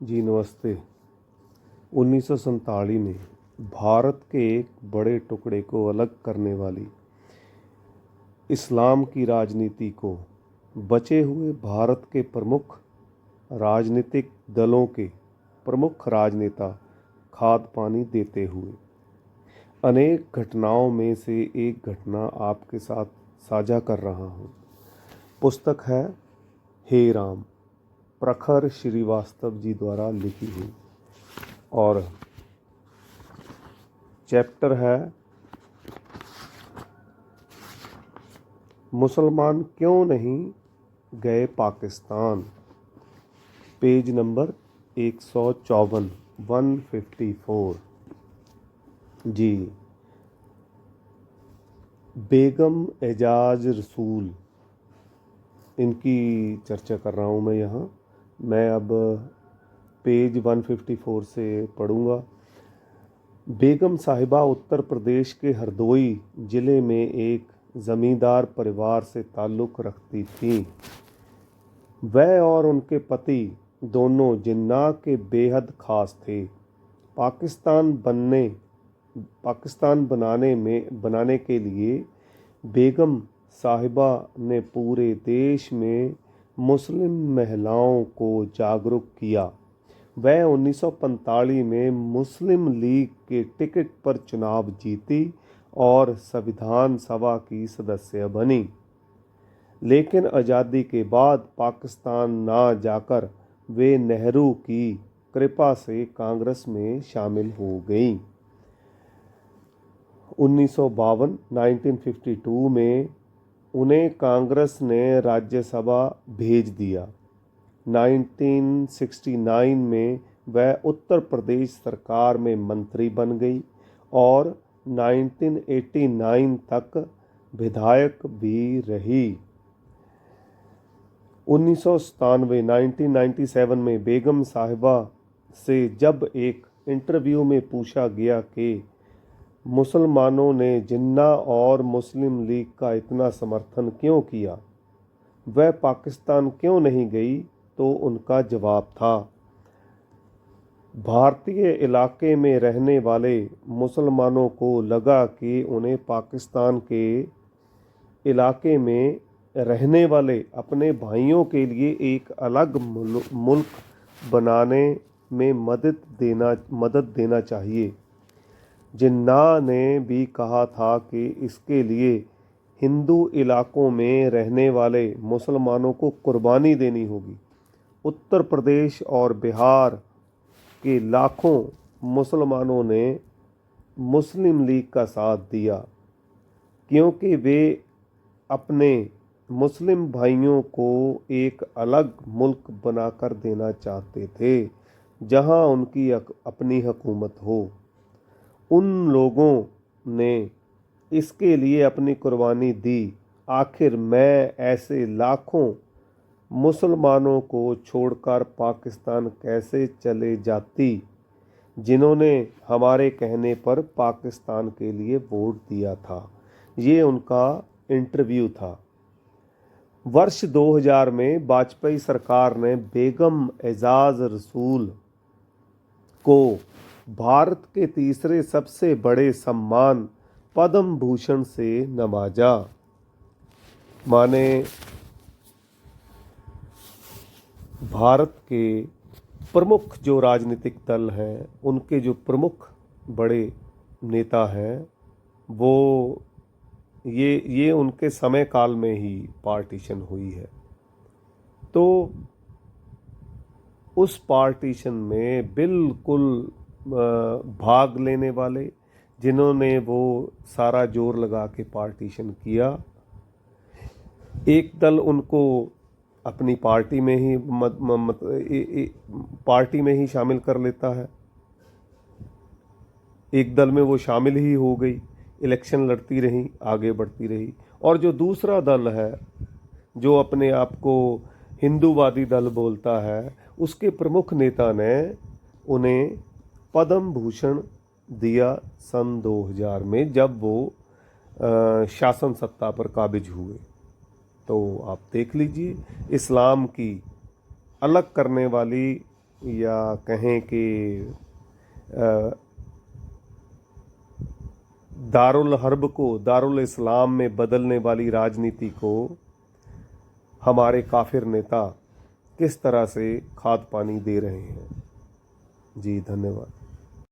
जी नमस्ते। 1947 में भारत के एक बड़े टुकड़े को अलग करने वाली इस्लाम की राजनीति को बचे हुए भारत के प्रमुख राजनीतिक दलों के प्रमुख राजनेता खाद पानी देते हुए अनेक घटनाओं में से एक घटना आपके साथ साझा कर रहा हूँ। पुस्तक है हे राम, प्रखर श्रीवास्तव जी द्वारा लिखी हुई, और चैप्टर है मुसलमान क्यों नहीं गए पाकिस्तान, पेज नंबर 154, 154। जी, बेगम एजाज रसूल, इनकी चर्चा कर रहा हूँ मैं यहाँ। मैं अब पेज 154 से पढ़ूँगा। बेगम साहिबा उत्तर प्रदेश के हरदोई ज़िले में एक ज़मींदार परिवार से ताल्लुक़ रखती थीं। वह और उनके पति दोनों जिन्ना के बेहद ख़ास थे। पाकिस्तान बनाने के लिए बेगम साहिबा ने पूरे देश में मुस्लिम महिलाओं को जागरूक किया। वह 1945 में मुस्लिम लीग के टिकट पर चुनाव जीती और संविधान सभा की सदस्य बनी, लेकिन आज़ादी के बाद पाकिस्तान ना जाकर वे नेहरू की कृपा से कांग्रेस में शामिल हो गईं। 1952 में उन्हें कांग्रेस ने राज्यसभा भेज दिया। 1969 में वह उत्तर प्रदेश सरकार में मंत्री बन गई और 1989 तक विधायक भी रही। 1997 में बेगम साहिबा से जब एक इंटरव्यू में पूछा गया कि मुसलमानों ने जिन्ना और मुस्लिम लीग का इतना समर्थन क्यों किया, वह पाकिस्तान क्यों नहीं गई, तो उनका जवाब था, भारतीय इलाके में रहने वाले मुसलमानों को लगा कि उन्हें पाकिस्तान के इलाके में रहने वाले अपने भाइयों के लिए एक अलग मुल्क बनाने में मदद देना चाहिए। जिन्ना ने भी कहा था कि इसके लिए हिंदू इलाकों में रहने वाले मुसलमानों को कुर्बानी देनी होगी। उत्तर प्रदेश और बिहार के लाखों मुसलमानों ने मुस्लिम लीग का साथ दिया, क्योंकि वे अपने मुस्लिम भाइयों को एक अलग मुल्क बनाकर देना चाहते थे, जहां उनकी अपनी हुकूमत हो। उन लोगों ने इसके लिए अपनी कुर्बानी दी। आखिर मैं ऐसे लाखों मुसलमानों को छोड़कर पाकिस्तान कैसे चले जाती, जिन्होंने हमारे कहने पर पाकिस्तान के लिए वोट दिया था। ये उनका इंटरव्यू था। वर्ष 2000 में वाजपेयी सरकार ने बेगम एजाज रसूल को भारत के तीसरे सबसे बड़े सम्मान पद्म भूषण से नवाजा। माने भारत के प्रमुख जो राजनीतिक दल हैं, उनके जो प्रमुख बड़े नेता हैं, वो ये उनके समय काल में ही पार्टीशन हुई है। तो उस पार्टीशन में बिल्कुल भाग लेने वाले, जिन्होंने वो सारा जोर लगा के पार्टीशन किया, एक दल उनको अपनी पार्टी में ही शामिल कर लेता है। एक दल में वो शामिल ही हो गई, इलेक्शन लड़ती रही, आगे बढ़ती रही। और जो दूसरा दल है, जो अपने आप को हिंदूवादी दल बोलता है, उसके प्रमुख नेता ने उन्हें पद्म भूषण दिया सन 2000 में, जब वो शासन सत्ता पर काबिज हुए। तो आप देख लीजिए, इस्लाम की अलग करने वाली या कहें कि दारुल हर्ब को दारुल इस्लाम में बदलने वाली राजनीति को हमारे काफिर नेता किस तरह से खाद पानी दे रहे हैं। जी धन्यवाद।